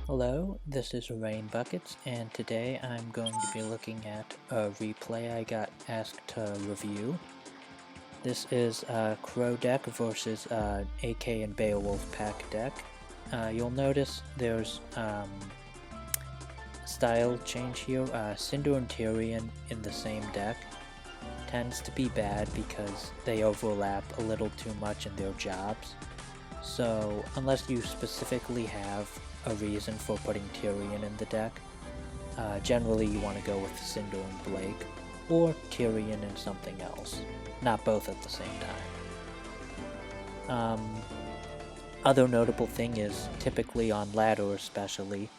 Hello, this is Rain Buckets, and today I'm going to be looking at a replay I got asked to review. This is a Qrow deck versus AK and Beowulf pack deck. You'll notice there's a style change here. Cinder and Tyrion in the same deck tends to be bad because they overlap a little too much in their jobs. So unless you specifically have a reason for putting Tyrion in the deck, generally you want to go with Cinder and Blake, or Tyrion and something else, not both at the same time. Other notable thing is, typically on ladder especially,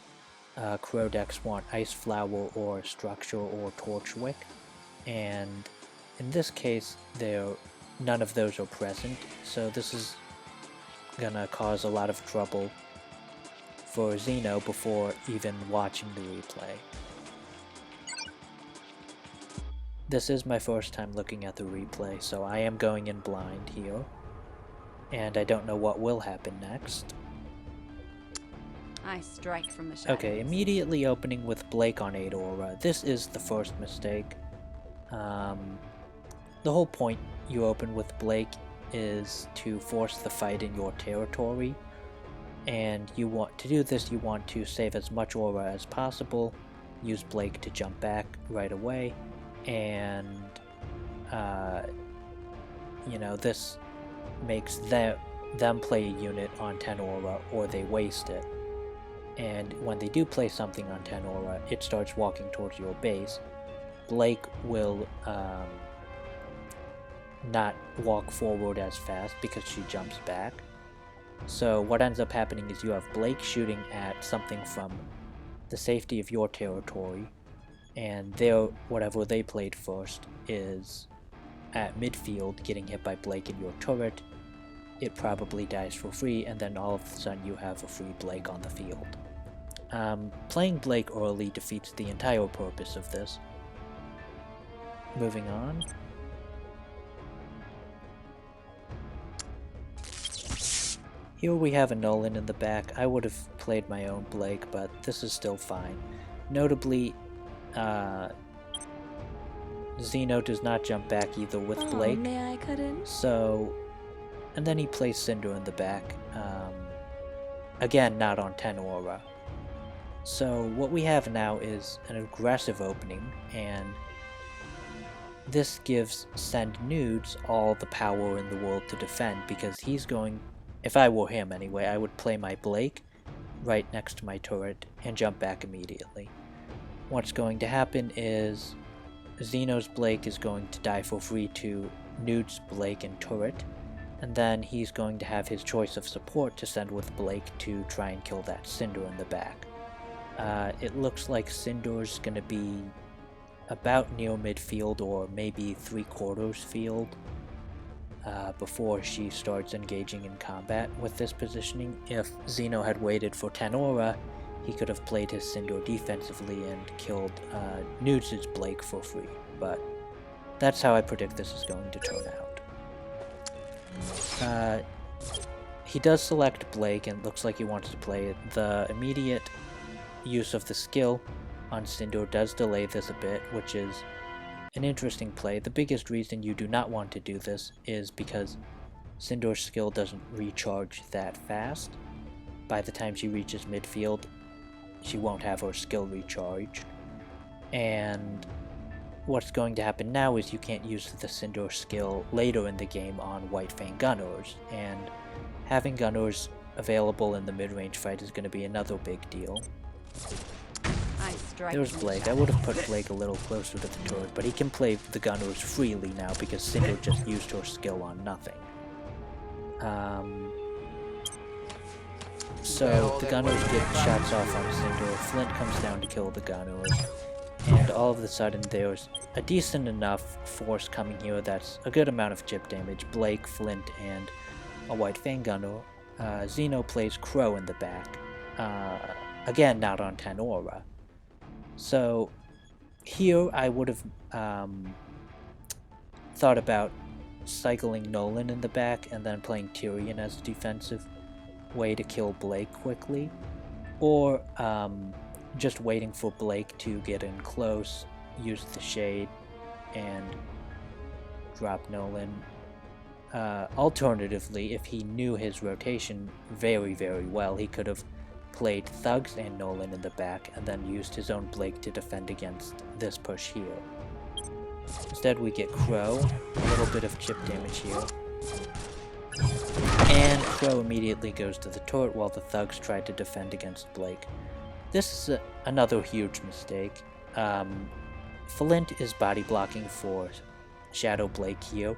Qrow decks want Ice Flower or Structure or Torchwick, and in this case none of those are present, so this is gonna cause a lot of trouble for Xeno before even watching the replay. This is my first time looking at the replay, so I am going in blind here, and I don't know what will happen next. I strike from the shadows. Okay, immediately opening with Blake on 8 Aura. This is the first mistake. The whole point you open with Blake is to force the fight in your territory, and you want to do this, you want to save as much aura as possible, use Blake to jump back right away, and this makes them play a unit on 10 aura or they waste it, and when they do play something on 10 aura, it starts walking towards your base. Blake will not walk forward as fast because she jumps back. So what ends up happening is you have Blake shooting at something from the safety of your territory, and whatever they played first is at midfield getting hit by Blake in your turret. It probably dies for free, and then all of a sudden you have a free Blake on the field. Playing Blake early defeats the entire purpose of this. Moving on. Here we have a Nolan in the back. I would have played my own Blake, but this is still fine. Notably, Xeno does not jump back either with Blake. May I cut in? So, and then he plays Cinder in the back. Again, not on 10 aura. So what we have now is an aggressive opening, and this gives Send Nudes all the power in the world to defend, because he's going, if I were him anyway, I would play my Blake right next to my turret and jump back immediately. What's going to happen is Xeno's Blake is going to die for free to Nude's Blake and turret, and then he's going to have his choice of support to send with Blake to try and kill that Cinder in the back. It looks like Cinder's gonna be about near midfield or maybe 3/4 field before she starts engaging in combat with this positioning. If Xeno had waited for 10 aura, he could have played his Cinder defensively and killed Nudes' Blake for free, but that's how I predict this is going to turn out. He does select Blake and looks like he wants to play it. The immediate use of the skill on Cinder does delay this a bit, which is an interesting play. The biggest reason you do not want to do this is because Cinder's skill doesn't recharge that fast. By the time she reaches midfield, she won't have her skill recharged. And what's going to happen now is you can't use the Cinder skill later in the game on White Fang Gunners, and having Gunners available in the mid-range fight is going to be another big deal. There's Blake. I would have put Blake a little closer to the turret, but he can play the Gunners freely now because Cinder just used her skill on nothing. So the Gunners get shots off on Cinder, Flint comes down to kill the Gunners, and all of a sudden there's a decent enough force coming here that's a good amount of chip damage. Blake, Flint, and a White Fang Gunner. Xeno plays Qrow in the back. Again, not on 10 aura. So here I would have thought about cycling Nolan in the back and then playing Tyrion as a defensive way to kill Blake quickly. Or just waiting for Blake to get in close, use the shade, and drop Nolan. Alternatively, if he knew his rotation very, very well, he could have played Thugs and Nolan in the back and then used his own Blake to defend against this push here. Instead, we get Qrow, a little bit of chip damage here. And Qrow immediately goes to the turret while the Thugs try to defend against Blake. This is another huge mistake. Flint is body blocking for Shadow Blake here.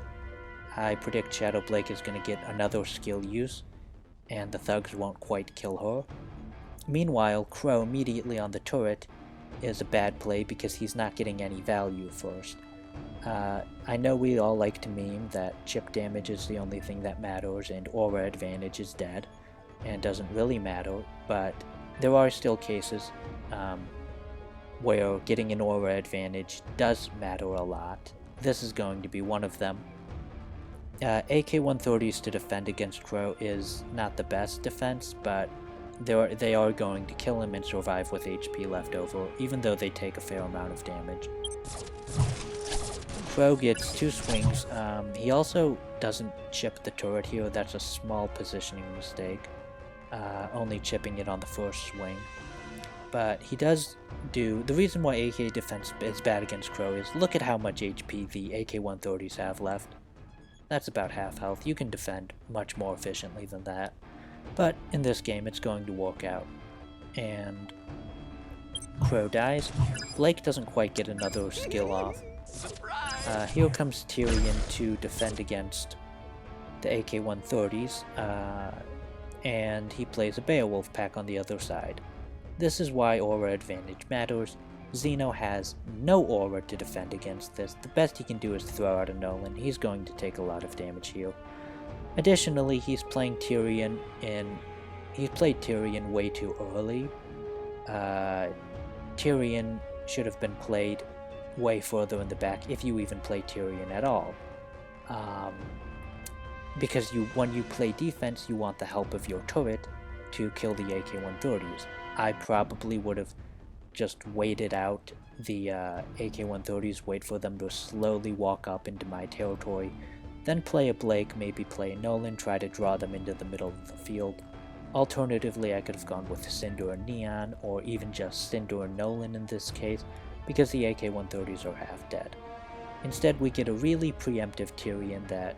I predict Shadow Blake is going to get another skill use, and the Thugs won't quite kill her. Meanwhile, Qrow immediately on the turret is a bad play because he's not getting any value first. I know we all like to meme that chip damage is the only thing that matters and aura advantage is dead and doesn't really matter, but there are still cases where getting an aura advantage does matter a lot. This is going to be one of them. AK-130s to defend against Qrow is not the best defense, but they are going to kill him and survive with HP left over, even though they take a fair amount of damage. Qrow gets 2 swings. He also doesn't chip the turret here. That's a small positioning mistake, only chipping it on the first swing. But he does do... The reason why AK defense is bad against Qrow is look at how much HP the AK-130s have left. That's about half health. You can defend much more efficiently than that. But in this game, it's going to work out. And Qrow dies. Blake doesn't quite get another skill off. Here comes Tyrion to defend against the AK-130s, and he plays a Beowulf pack on the other side. This is why aura advantage matters. Xeno has no aura to defend against this. The best he can do is throw out a Nolan. He's going to take a lot of damage here. Additionally, he's playing Tyrion He played Tyrion way too early. Tyrion should have been played way further in the back, if you even play Tyrion at all. Because when you play defense, you want the help of your turret to kill the AK-130s. I probably would have just waited out the AK-130s, wait for them to slowly walk up into my territory, then play a Blake, maybe play a Nolan, try to draw them into the middle of the field. Alternatively, I could have gone with Cinder and Neon, or even just Cinder and Nolan in this case, because the AK-130s are half dead. Instead, we get a really preemptive Tyrion that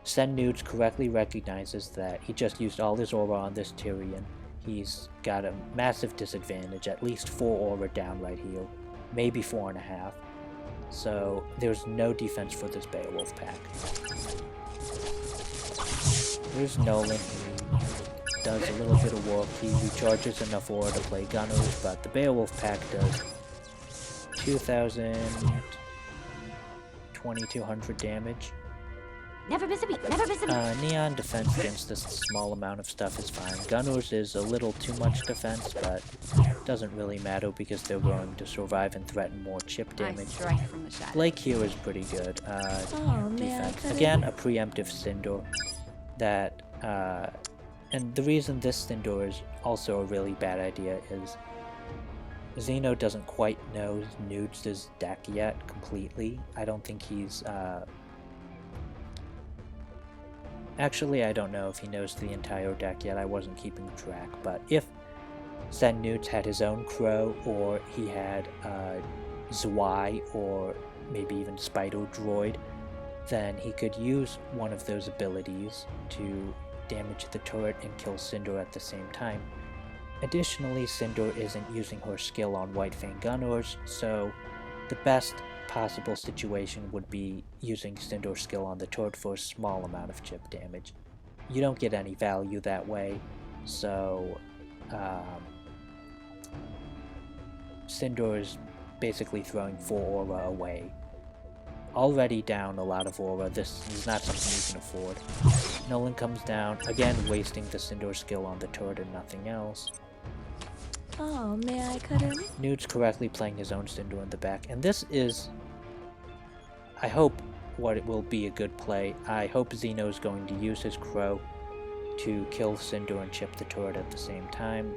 Send Nudes correctly recognizes that he just used all his aura on this Tyrion. He's got a massive disadvantage, at least 4 aura down right here, maybe 4.5. So there's no defense for this Beowulf pack. Here's Nolan. He does a little bit of work. He recharges enough aura to play Gunners, but the Beowulf pack does 2,000, 2,200 damage. Never miss a beat, never miss a beat. Neon defense against this small amount of stuff is fine. Gunners is a little too much defense, but doesn't really matter because they're going to survive and threaten more chip damage. Strike from the shadows. Blake here is pretty good. Defense. Again, a preemptive Cinder that, and the reason this Cinder is also a really bad idea is Xeno doesn't quite know Nudes' deck yet completely. I don't think he's, actually, I don't know if he knows the entire deck yet. I wasn't keeping track, but if Send Nudes had his own Qrow, or he had Zwei, or maybe even Spider Droid, then he could use one of those abilities to damage the turret and kill Cinder at the same time. Additionally, Cinder isn't using her skill on White Fang Gunners, so the best possible situation would be using Cinder's skill on the turret for a small amount of chip damage. You don't get any value that way, so Cinder is basically throwing 4 aura away. Already down a lot of aura, this is not something you can afford. Nolan comes down, again wasting the Cinder skill on the turret and nothing else. Oh, may I cut in? Nude's correctly playing his own Cinder in the back, and this is, I hope, what it will be a good play. I hope Xeno is going to use his Qrow to kill Cinder and chip the turret at the same time.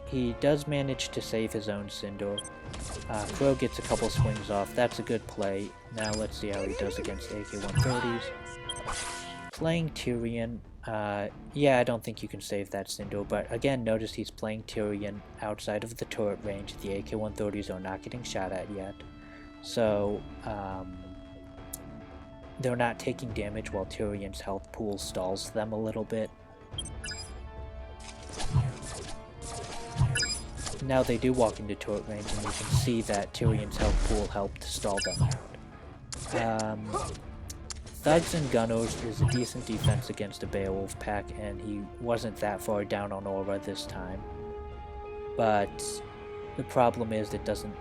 He does manage to save his own Cinder. Qrow gets a couple swings off. That's a good play. Now let's see how he does against AK-130s. Playing Tyrion. Yeah, I don't think you can save that Cinder, but again, notice he's playing Tyrion outside of the turret range. The AK-130s are not getting shot at yet. So, they're not taking damage while Tyrion's health pool stalls them a little bit. Now they do walk into turret range, and you can see that Tyrion's health pool helped stall them out. Thugs and Gunners is a decent defense against a Beowulf pack, and he wasn't that far down on aura this time. But the problem is it doesn't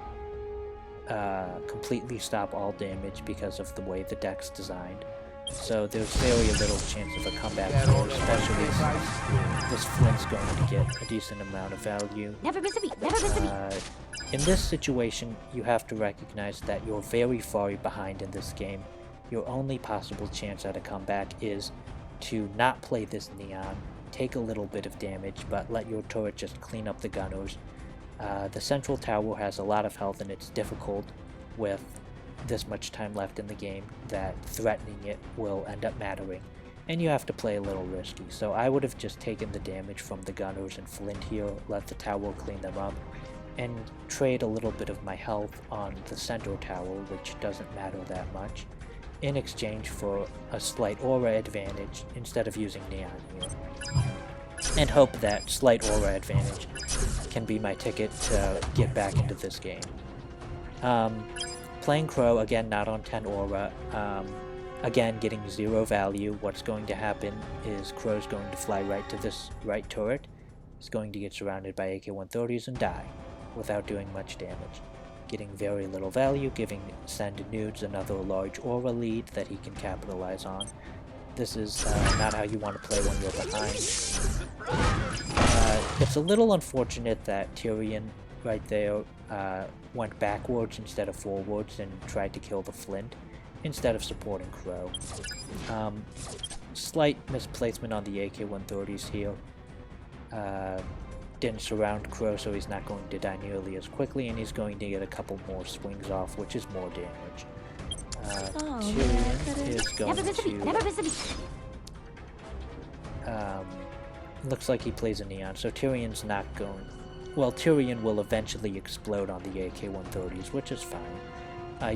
completely stop all damage because of the way the deck's designed. So there's very little chance of a comeback here, especially since this Flint's going to get a decent amount of value. Never miss a beat, never miss a beat. In this situation, you have to recognize that you're very far behind in this game. Your only possible chance at a comeback is to not play this Neon, take a little bit of damage, but let your turret just clean up the Gunners. The central tower has a lot of health, and it's difficult with this much time left in the game that threatening it will end up mattering, and you have to play a little risky. So I would have just taken the damage from the Gunners and Flint here, let the tower clean them up, and trade a little bit of my health on the center tower, which doesn't matter that much, in exchange for a slight aura advantage instead of using Neon here. And hope that slight aura advantage can be my ticket to get back into this game. Playing Qrow, again, not on 10 aura, again, getting 0 value. What's going to happen is Qrow's going to fly right to this right turret. He's going to get surrounded by AK-130s and die without doing much damage. Getting very little value, giving Send Nudes another large aura lead that he can capitalize on. This is not how you want to play when you're behind. It's a little unfortunate that Tyrion right there went backwards instead of forwards and tried to kill the Flint instead of supporting Qrow. Slight misplacement on the AK-130s here. Didn't surround Qrow, so he's not going to die nearly as quickly, and he's going to get a couple more swings off, which is more damage. Tyrion is going to... looks like he plays a Neon, so Tyrion's not going... Well, Tyrion will eventually explode on the AK-130s, which is fine.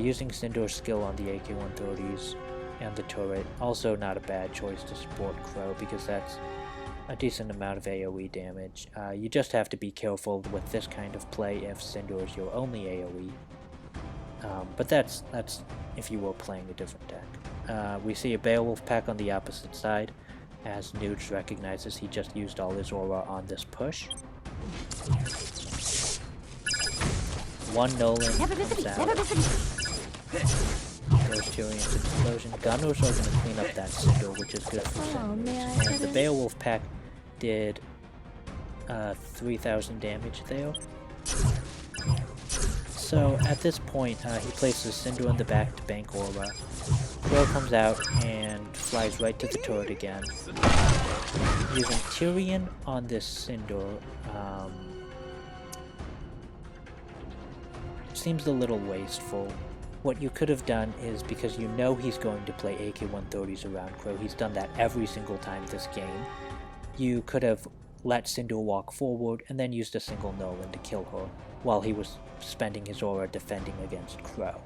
Using Cinder's skill on the AK-130s and the turret, also not a bad choice to support Qrow, because that's a decent amount of AoE damage. You just have to be careful with this kind of play if Cinder is your only AoE. But that's if you were playing a different deck. We see a Beowulf pack on the opposite side, as Nudes recognizes he just used all his aura on this push. One Nolan comes out. There's Tyrion's explosion. Gunners are going to clean up that Cinder, which is good for Send. And the Beowulf pack did 3,000 damage there. So at this point, he places Cinder in the back to bank aura. Qrow comes out and flies right to the turret again. Using Tyrion on this Cinder seems a little wasteful. What you could have done is, because you know he's going to play AK-130s around Qrow, he's done that every single time this game, you could have let Cinder walk forward and then used a single Nolan to kill her while he was spending his aura defending against Qrow.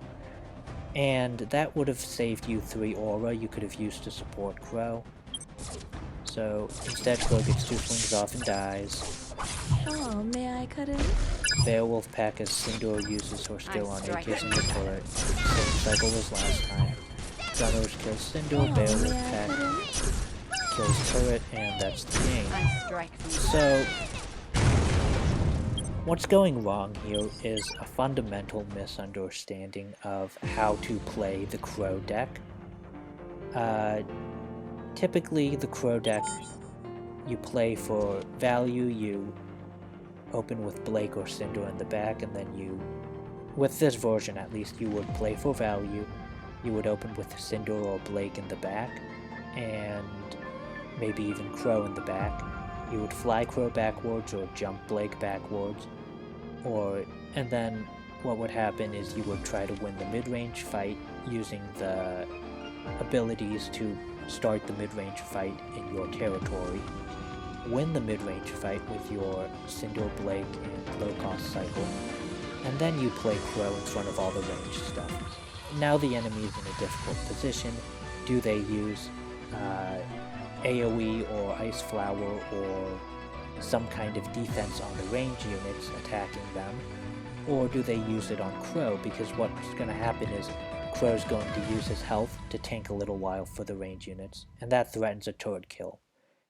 And that would have saved you 3 aura you could have used to support Qrow. So instead, Qrow gets 2 swings off and dies. Oh, may I cut in? Beowulf pack as Cinder uses her skill on AKs in the turret. Same cycle as last time. Gunners kill Cinder, Beowulf pack kills turret, and that's the game. So, what's going wrong here is a fundamental misunderstanding of how to play the Qrow deck. Typically, the Qrow deck, you play for value, you open with Blake or Cinder in the back, and then you, with this version at least, you would play for value, you would open with Cinder or Blake in the back, and maybe even Qrow in the back. You would fly Qrow backwards or jump Blake backwards, and then what would happen is you would try to win the mid-range fight using the abilities to start the mid-range fight in your territory, win the mid-range fight with your Cinder, Blake, and low-cost cycle, and then you play Qrow in front of all the ranged stuff. Now the enemy is in a difficult position. Do they use AoE or Ice Flower or some kind of defense on the range units attacking them? Or do they use it on Qrow? Because what's going to happen is Qrow's going to use his health to tank a little while for the range units, and that threatens a turret kill.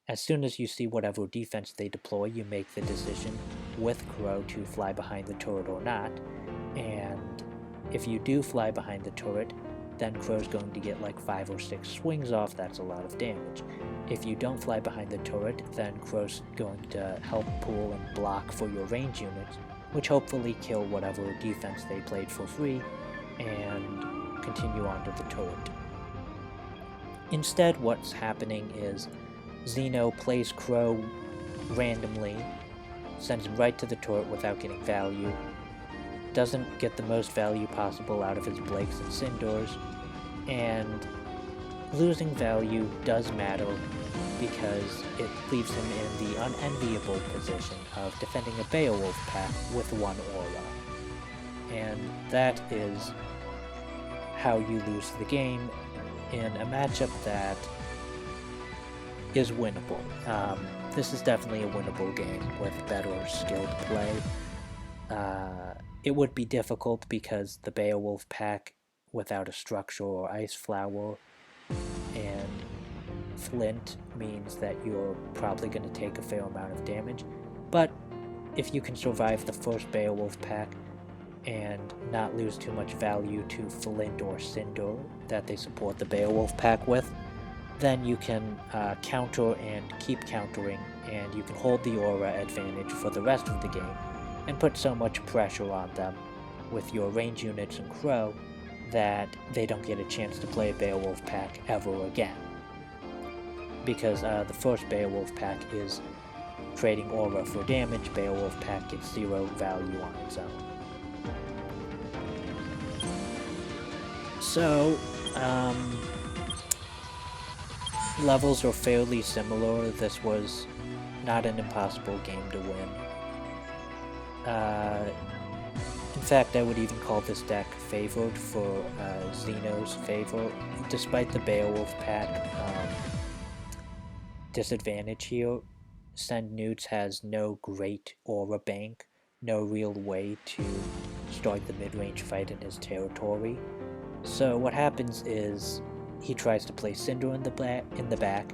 As soon as you see whatever defense they deploy, you make the decision with Qrow to fly behind the turret or not, and if you do fly behind the turret, then Qrow's going to get like 5 or 6 swings off. That's a lot of damage. If you don't fly behind the turret, then Qrow's going to help pull and block for your range units, which hopefully kill whatever defense they played for free and continue on to the turret. Instead, what's happening is Xeno plays Qrow randomly, sends him right to the turret without getting value, doesn't get the most value possible out of his Blakes and Cinders, and losing value does matter because it leaves him in the unenviable position of defending a Beowulf pack with 1 aura. And that is how you lose the game in a matchup that is winnable. This is definitely a winnable game with better skilled play. It would be difficult because the Beowulf pack without a structure or Ice Flower and Flint means that you're probably going to take a fair amount of damage, but if you can survive the first Beowulf pack and not lose too much value to Flint or Cinder that they support the Beowulf pack with, then you can counter and keep countering, and you can hold the aura advantage for the rest of the game and put so much pressure on them with your range units and Qrow that they don't get a chance to play a Beowulf pack ever again. Because the first Beowulf pack is trading aura for damage, Beowulf pack gets 0 value on its own. So, levels are fairly similar. This was not an impossible game to win. In fact, I would even call this deck favored for Xeno's favor, despite the Beowulf pack disadvantage here. Send Newts has no great aura bank, no real way to start the mid-range fight in his territory. So what happens is he tries to play Cinder in the back,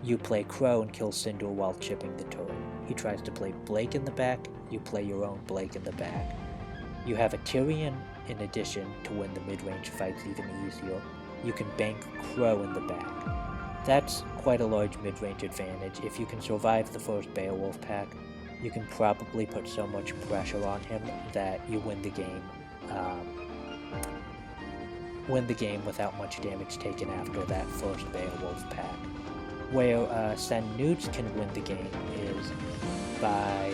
you play Qrow and kill Cinder while chipping the turret. He tries to play Blake in the back, you play your own Blake in the back. You have a Tyrion in addition to win the mid-range fights even easier. You can bank Qrow in the back. That's quite a large mid-range advantage. If you can survive the first Beowulf pack, you can probably put so much pressure on him that you win the game. Without much damage taken after that first Beowulf pack. Where Send Newts can win the game is by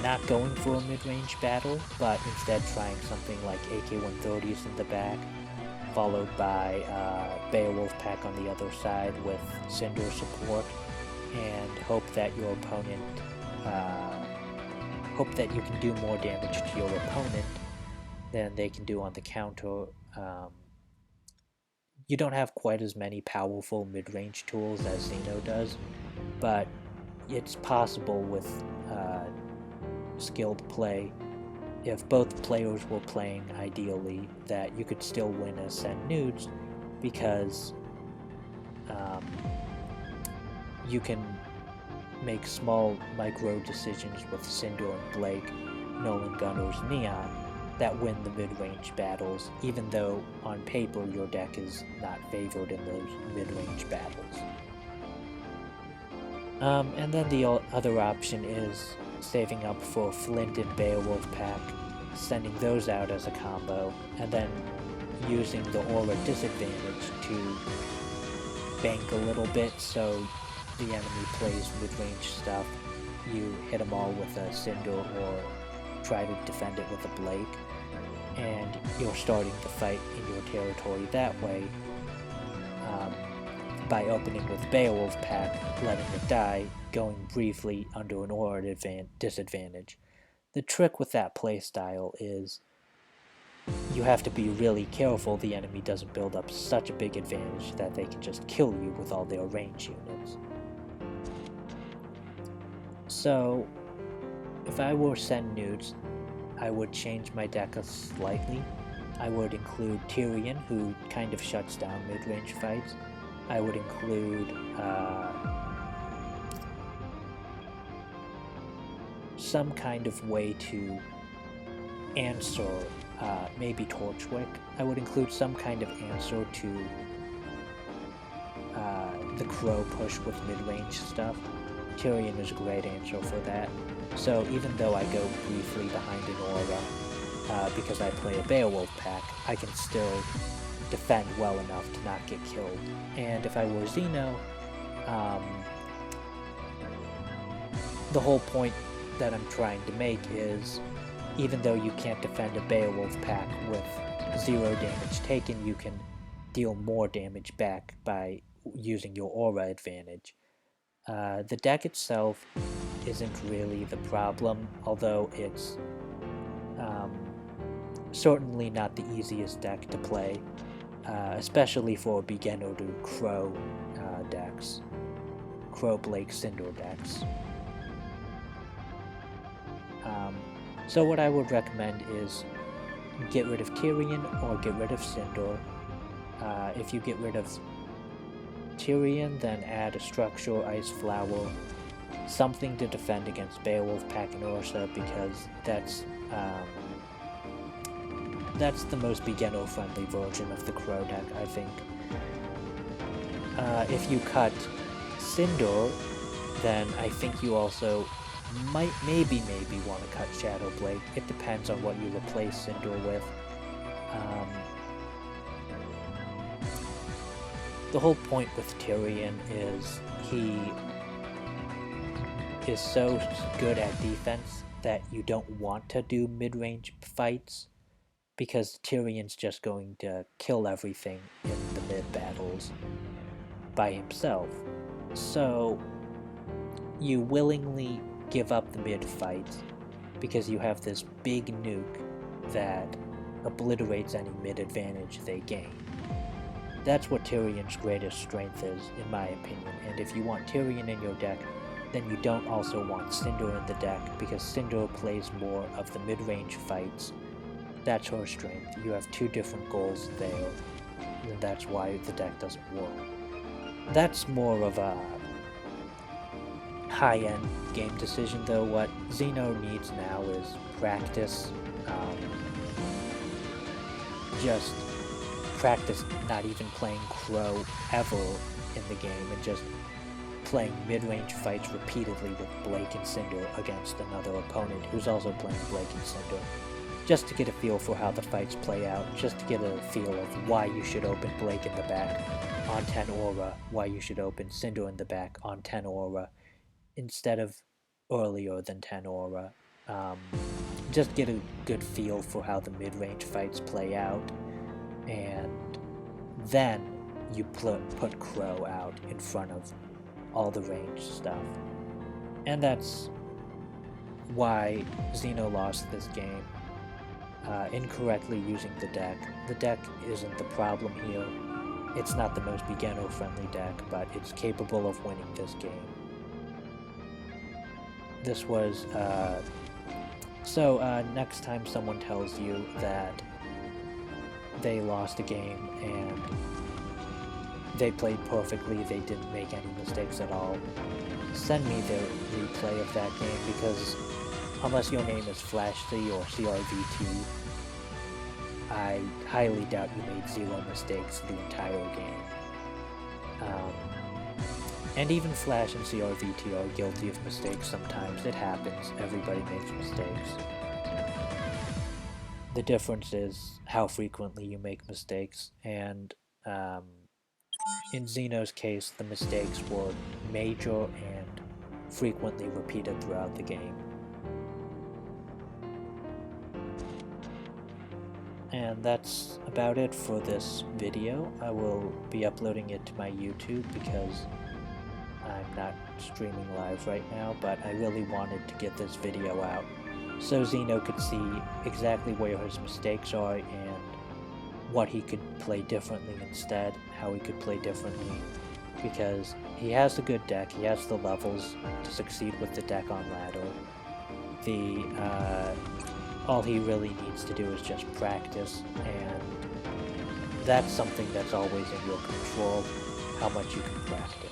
not going for a mid-range battle, but instead trying something like AK-130s in the back, followed by Beowulf pack on the other side with Cinder support, and hope that your opponent, hope that you can do more damage to your opponent than they can do on the counter. You don't have quite as many powerful mid-range tools as Xeno does, but it's possible with skilled play, if both players were playing ideally, that you could still win as Send Nudes, because you can make small micro decisions with Cinder and Blake, Nolan Gunners, Neon, that win the mid-range battles, even though on paper your deck is not favored in those mid-range battles. And then the other option is saving up for Flint and Beowulf pack, sending those out as a combo, and then using the aura disadvantage to bank a little bit so the enemy plays mid-range stuff. You hit them all with a Cinder or try to defend it with a Blake, and you're starting the fight in your territory that way. By opening with Beowulf Pack, letting it die, going briefly under an aura disadvantage. The trick with that playstyle is you have to be really careful the enemy doesn't build up such a big advantage that they can just kill you with all their range units. So, if I were send nudes, I would change my deck slightly. I would include Tyrion, who kind of shuts down mid-range fights. I would include some kind of way to answer, maybe Torchwick. I would include some kind of answer to the Qrow push with mid-range stuff. Tyrion is a great answer for that. So even though I go briefly behind an aura, because I play a Beowulf pack, I can still defend well enough to not get killed. And if I were Xeno, the whole point that I'm trying to make is, even though you can't defend a Beowulf pack with 0 damage taken, you can deal more damage back by using your aura advantage. The deck itself isn't really the problem, although it's certainly not the easiest deck to play, especially for beginner to Qrow decks, Qrow Blake Cinder decks. So what I would recommend is get rid of Tyrion or get rid of Cinder. If you get rid of Tyrion, then add a structure, Ice Flower, something to defend against Beowulf Pack and Ursa, because that's the most beginner-friendly version of the Qrow deck, I think. If you cut Cinder, then I think you also might maybe want to cut Shadow Blade. It depends on what you replace Cinder with. The whole point with Tyrion is he is so good at defense that you don't want to do mid-range fights, because Tyrion's just going to kill everything in the mid-battles by himself. So you willingly give up the mid-fights because you have this big nuke that obliterates any mid-advantage they gain. That's what Tyrion's greatest strength is, in my opinion, and if you want Tyrion in your deck, then you don't also want Cinder in the deck, because Cinder plays more of the mid-range fights. That's her strength. You have 2 different goals there, and that's why the deck doesn't work. That's more of a high-end game decision, though. What Xeno needs now is practice. Just practice not even playing Qrow ever in the game, and just playing mid-range fights repeatedly with Blake and Cinder against another opponent who's also playing Blake and Cinder, just to get a feel for how the fights play out, just to get a feel of why you should open Blake in the back on 10 aura, why you should open Cinder in the back on 10 aura instead of earlier than 10 aura. Just get a good feel for how the mid-range fights play out, and then you put Qrow out in front of all the range stuff. And that's why Xeno lost this game, incorrectly using the deck. The deck isn't the problem here. It's not the most beginner-friendly deck, but it's capable of winning this game. This was, next time someone tells you that they lost a game and they played perfectly, they didn't make any mistakes at all, send me the replay of that game, because unless your name is FlashC or CRVT, I highly doubt you made 0 mistakes the entire game. And even Flash and CRVT are guilty of mistakes sometimes. It happens. Everybody makes mistakes. The difference is how frequently you make mistakes, and in Xeno's case, the mistakes were major and frequently repeated throughout the game. And that's about it for this video. I will be uploading it to my YouTube because I'm not streaming live right now, but I really wanted to get this video out so Xeno could see exactly where his mistakes are and what he could play differently instead, how he could play differently, because he has a good deck, he has the levels to succeed with the deck on ladder. All he really needs to do is just practice, and that's something that's always in your control, how much you can practice.